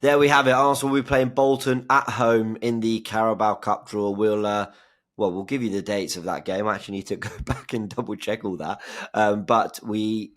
There we have it. Arsenal will be playing Bolton at home in the Carabao Cup draw. We'll give you the dates of that game. I actually need to go back and double check all that. But we've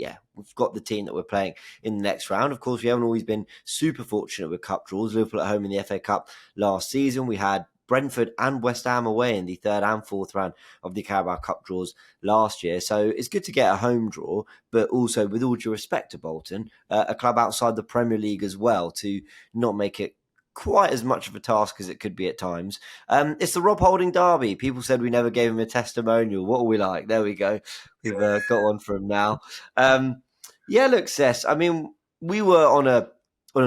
got the team that we're playing in the next round. Of course, we haven't always been super fortunate with cup draws. Liverpool at home in the FA Cup last season. We had Brentford and West Ham away in the third and fourth round of the Carabao Cup draws last year. So it's good to get a home draw, but also, with all due respect to Bolton, a club outside the Premier League as well, to not make it quite as much of a task as it could be at times. It's the Rob Holding derby. People said we never gave him a testimonial. What are we like? There we go. We've got one for him now. Look, Cess, I mean, we were on a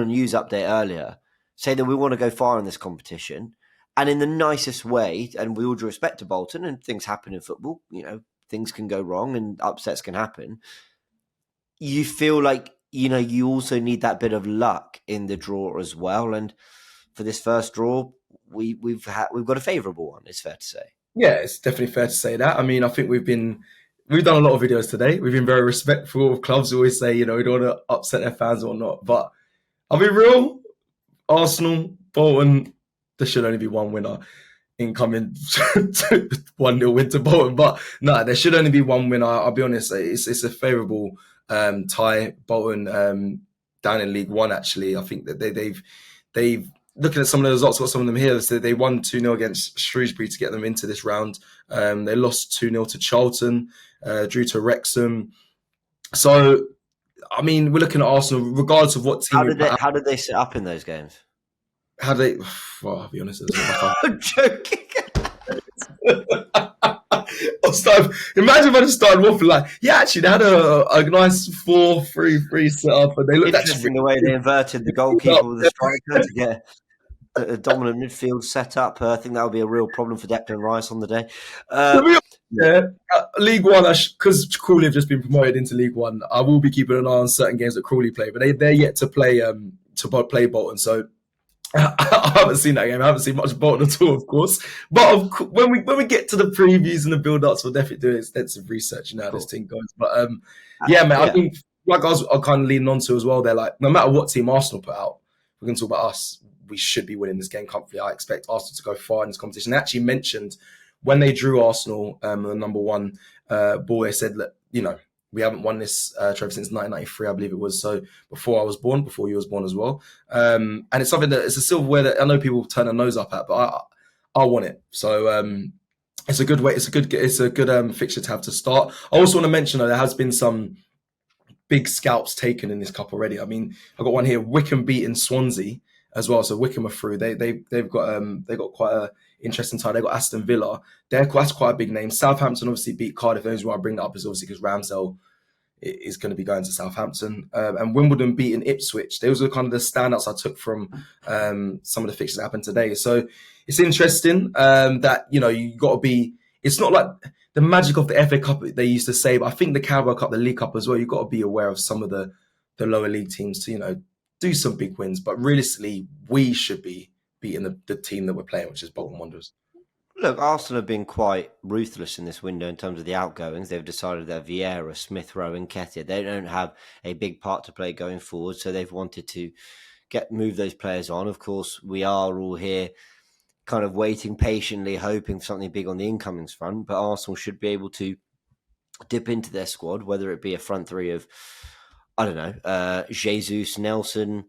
news update earlier saying that we want to go far in this competition. And in the nicest way, and with all due respect to Bolton, and things happen in football, things can go wrong and upsets can happen. You feel like, you also need that bit of luck in the draw as well. And for this first draw, we've got a favourable one, it's fair to say. Yeah, it's definitely fair to say that. I mean, I think we've done a lot of videos today. We've been very respectful of clubs who always say, we don't want to upset their fans or not. But I'll be real, Arsenal, Bolton, there should only be one winner incoming 1-0 win to Bolton. But no, there should only be one winner. I'll be honest, it's a favourable tie. Bolton down in League One, actually. I think that they've looking at some of the results, got some of them here. So they won 2-0 against Shrewsbury to get them into this round. They lost 2-0 to Charlton, drew to Wrexham. So, I mean, we're looking at Arsenal, regardless of what team. How did they set up in those games? How did they? Well, I'll be honest. I'm joking. Imagine if I just started waffling actually, they had a nice 4-3-3 set up, and they looked interesting the way they inverted the goalkeeper with the striker to get a dominant midfield set up. I think that would be a real problem for Declan Rice on the day. League One, because Crawley have just been promoted into League One, I will be keeping an eye on certain games that Crawley play, but they're yet to play Bolton, so I haven't seen that game. I haven't seen much Bolton at all, of course. But when we get to the previews and the build-ups, we'll definitely do extensive research how this team goes. But I think like guys are kind of leaning on to as well. They're like, no matter what team Arsenal put out, we're going to talk about us. We should be winning this game comfortably. I expect Arsenal to go far in this competition. They actually mentioned when they drew Arsenal the number one ball, they said that, we haven't won this trophy since 1993, I believe it was. So before I was born, before you was born as well. And it's something that it's a silverware that I know people turn their nose up at, but I want it. So it's a good way. It's a good fixture to have to start. I also want to mention though, there has been some big scalps taken in this cup already. I mean, I've got one here: Wickham beating Swansea as well. So Wickham are through. They've got quite a interesting tie. They've got Aston Villa. That's quite a big name. Southampton obviously beat Cardiff. The only reason why I bring that up is obviously because Ramsdale is going to be going to Southampton. And Wimbledon beating Ipswich. Those were kind of the standouts I took from some of the fixtures that happened today. So it's interesting that, you got to be... It's not like the magic of the FA Cup they used to say, but I think the Carabao Cup, the League Cup as well, you've got to be aware of some of the lower league teams to, do some big wins. But realistically, we should be beating the team that we're playing, which is Bolton Wanderers. Look, Arsenal have been quite ruthless in this window in terms of the outgoings. They've decided that Vieira, Smith Rowe and Nketiah, they don't have a big part to play going forward, so they've wanted to move those players on. Of course, we are all here kind of waiting patiently, hoping for something big on the incomings front, but Arsenal should be able to dip into their squad, whether it be a front three of, I don't know, Jesus, Nelson,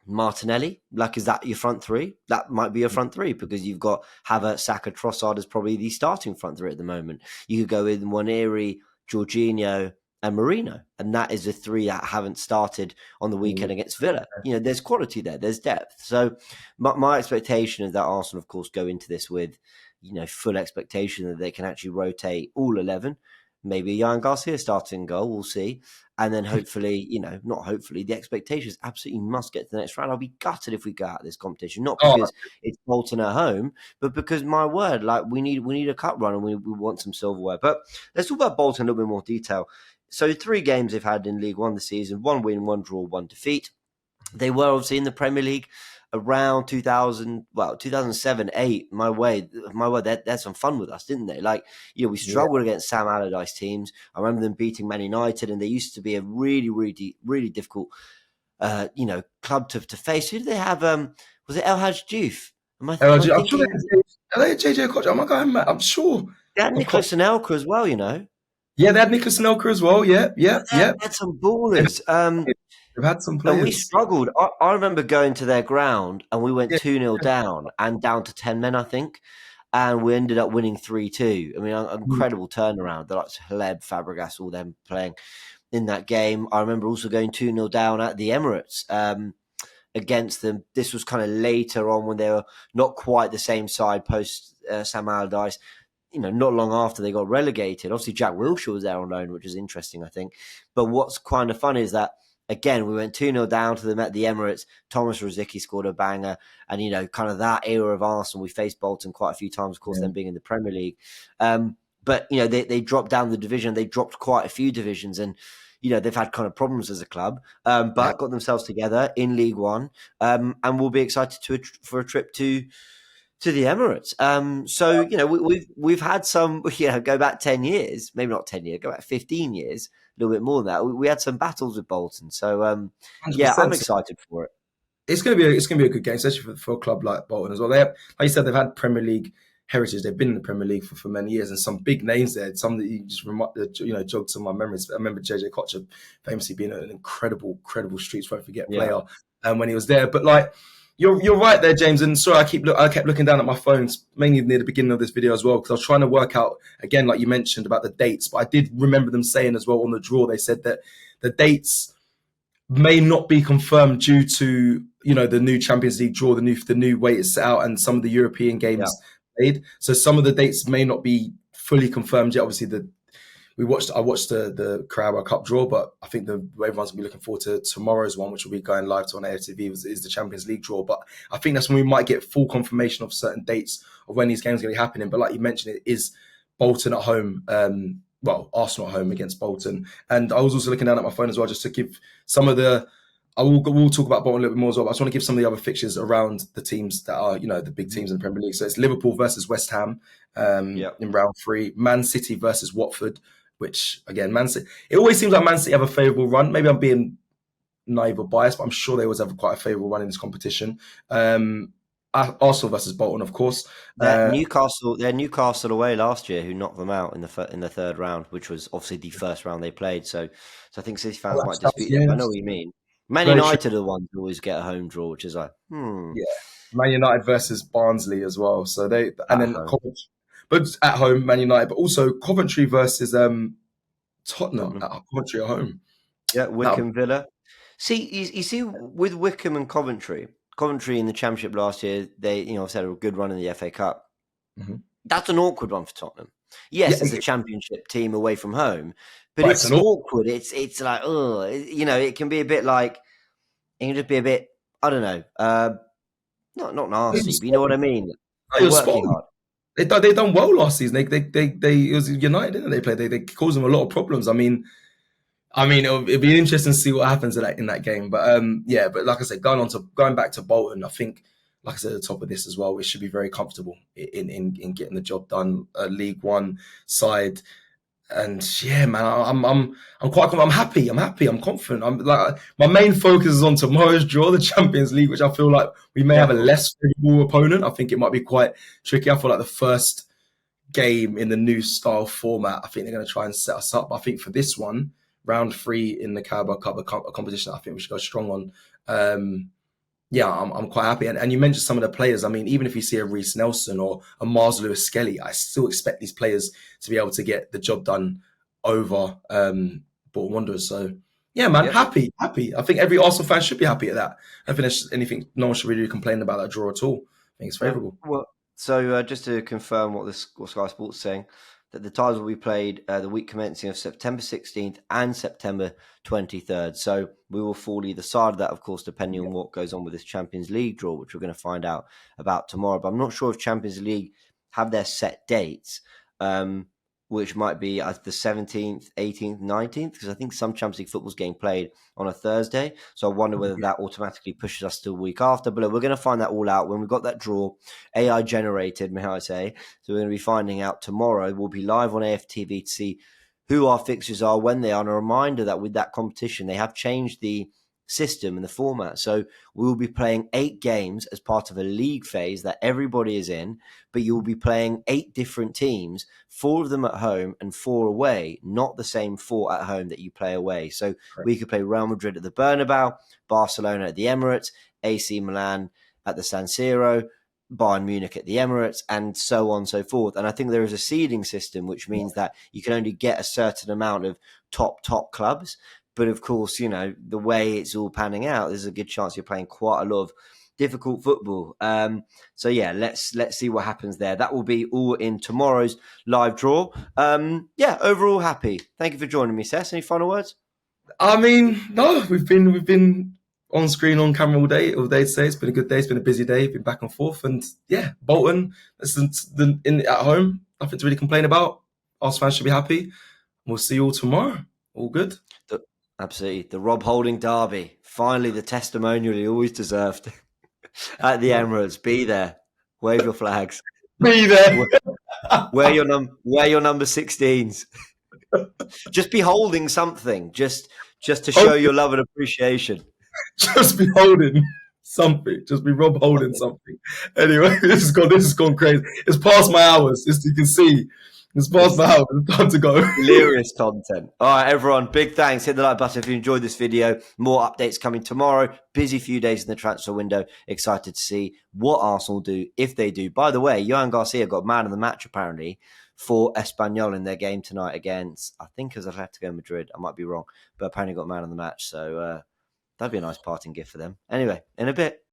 Martinelli. Like, is that your front three? That might be your front three because you've got Havertz, Saka, Trossard is probably the starting front three at the moment. You could go with Nwaneri, Jorginho and Marino, and that is the three that haven't started on the weekend against Villa. There's quality there, there's depth. So my expectation is that Arsenal, of course, go into this with, full expectation that they can actually rotate all 11. Maybe Jan Garcia starting goal, we'll see. And then hopefully, not hopefully, the expectations absolutely must get to the next round. I'll be gutted if we go out of this competition, not because it's Bolton at home, but because, my word, like we need a cup run and we want some silverware. But let's talk about Bolton in a little bit more detail. So 3 games they've had in League One this season: 1 win, 1 draw, 1 defeat. They were obviously in the Premier League around 2007, 8. My word, they had some fun with us, didn't they? Like, we struggled against Sam Allardyce teams. I remember them beating Man United, and they used to be a really, really, really difficult club to face. Who did they have? Was it El Hadj Diouf? Am I I'm sure thinking? they JJ Koch. I'm sure. They had Of course. Nicholas Anelka as well, Yeah, they had Nicholas Nelker as well. Yeah, yeah, They yeah. had some They've, ballers. they've had some And we players. struggled. I remember going to their ground and we went Yeah, 2-0 down and down to 10 men, I think. And we ended up winning 3-2. I mean, an incredible turnaround. The likes of Haleb, Fabregas, all them playing in that game. I remember also going 2-0 down at the Emirates against them. This was kind of later on when they were not quite the same side post Sam Allardyce. Not long after they got relegated. Obviously, Jack Wilshere was there on loan, which is interesting, I think. But what's kind of fun is that, again, we went 2-0 down to them at the Emirates. Thomas Rosicky scored a banger. And, kind of that era of Arsenal, we faced Bolton quite a few times, of course, them being in the Premier League. But, they dropped down the division. They dropped quite a few divisions. And, they've had kind of problems as a club, but got themselves together in League One. And we'll be excited for a trip to the Emirates. So we've had some, go back 10 years, maybe not 10 years, go back 15 years, a little bit more than that. We had some battles with Bolton. So I'm 100%. excited for it. It's gonna be a good game, especially for a club like Bolton as well. Like you said, they've had Premier League heritage. They've been in the Premier League for many years, and some big names there. Some that you just jogged some of my memories. I remember JJ Koch famously being an incredible streets won't forget player, when he was there. But like you're right there, James. And sorry, I kept looking down at my phone, mainly near the beginning of this video as well, because I was trying to work out again, like you mentioned about the dates. But I did remember them saying as well on the draw. They said that the dates may not be confirmed due to the new Champions League draw, the new way it's set out, and some of the European games played. So some of the dates may not be fully confirmed yet. Obviously, I watched the Carabao Cup draw, but I think everyone's gonna be looking forward to tomorrow's one, which will be going live to on AFTV, is the Champions League draw. But I think that's when we might get full confirmation of certain dates of when these games are going to be happening. But like you mentioned, it is Bolton at home. Arsenal at home against Bolton. And I was also looking down at my phone as well, just to give some of the. We'll talk about Bolton a little bit more as well. But I just want to give some of the other fixtures around the teams that are, the big teams in the Premier League. So it's Liverpool versus West Ham in round 3. Man City versus Watford, which again, Man City. It always seems like Man City have a favourable run. Maybe I'm being naive or biased, but I'm sure they always have quite a favourable run in this competition. Arsenal versus Bolton, of course. Newcastle away last year, who knocked them out in the third round, which was obviously the first round they played. So I think City fans might dispute it. I know what you mean. Man United are the ones who always get a home draw, which is like, Yeah, Man United versus Barnsley as well. So but at home, Man United, but also Coventry versus Tottenham. At Coventry at home. Yeah, Wycombe Villa. See, you see, with Wycombe and Coventry in the Championship last year, they had a good run in the FA Cup. Mm-hmm. That's an awkward one for Tottenham. Yes, it's a Championship team away from home, but it's awkward. It's like, it can be a bit like, it can just be a bit, I don't know, not nasty, but you know what I mean. They're working hard. They done well last season. They it was United, didn't they? They caused them a lot of problems. I mean, it'll be interesting to see what happens in that game. But but like I said, going back to Bolton, I think, like I said at the top of this as well, we should be very comfortable in getting the job done. League One side, and yeah, man, I'm quite. I'm happy. I'm confident. I'm like, my main focus is on tomorrow's draw, the Champions League, which I feel like we may have a less favorable opponent. I think it might be quite tricky. I feel like the first game in the new style format, I think they're going to try and set us up. But I think for this one, round 3 in the Carabao Cup, a competition I think we should go strong on. I'm quite happy. And you mentioned some of the players. I mean, even if you see a Reece Nelson or a Mars Lewis Skelly, I still expect these players to be able to get the job done over Bolton Wanderers. So, yeah, man, happy. I think every Arsenal fan should be happy at that. I think there's anything, no one should really complain about that draw at all. I think it's favourable. Well, so just to confirm what Sky Sports is saying, that the ties will be played the week commencing of September 16th and September 23rd. So we will fall either side of that, of course, depending on what goes on with this Champions League draw, which we're going to find out about tomorrow. But I'm not sure if Champions League have their set dates, which might be the 17th, 18th, 19th, because I think some Champions League football's getting played on a Thursday. So I wonder whether that automatically pushes us to the week after. But we're going to find that all out when we've got that draw, AI generated, may I say. So we're going to be finding out tomorrow. We'll be live on AFTV to see who our fixtures are, when they are. And a reminder that with that competition, they have changed the system and the format. So we will be playing 8 games as part of a league phase that everybody is in, but you will be playing 8 different teams, 4 of them at home and 4 away, not the same 4 at home that you play away. So we could play Real Madrid at the Bernabeu, Barcelona at the Emirates, AC Milan at the San Siro, Bayern Munich at the Emirates, and so on and so forth. And I think there is a seeding system, which means that you can only get a certain amount of top clubs. But of course, you know, the way it's all panning out, there's a good chance you're playing quite a lot of difficult football. So yeah, let's see what happens there. That will be all in tomorrow's live draw. Yeah, overall happy. Thank you for joining me, Sess. Any final words? I mean, no, we've been on screen, on camera all day today. It's been a good day. It's been a busy day. Been back and forth, and yeah, Bolton. At home, nothing to really complain about. Arsenal fans should be happy. We'll see you all tomorrow. All good. Absolutely, the Rob Holding derby. Finally, the testimonial he always deserved at the Emirates. Be there, wave your flags. Be there. Wear your number 16s. Just be holding something, just to show your love and appreciation. Just be holding something. Just be Rob holding something. Anyway, this has gone crazy. It's past my hours. As you can see, it's past my hours. It's time to go. Hilarious content. All right, everyone. Big thanks. Hit the like button if you enjoyed this video. More updates coming tomorrow. Busy few days in the transfer window. Excited to see what Arsenal do if they do. By the way, Johan Garcia got man of the match apparently for Espanyol in their game tonight against, I think it was Atletico Madrid. I might be wrong, but apparently got man of the match. So that'd be a nice parting gift for them. Anyway, in a bit.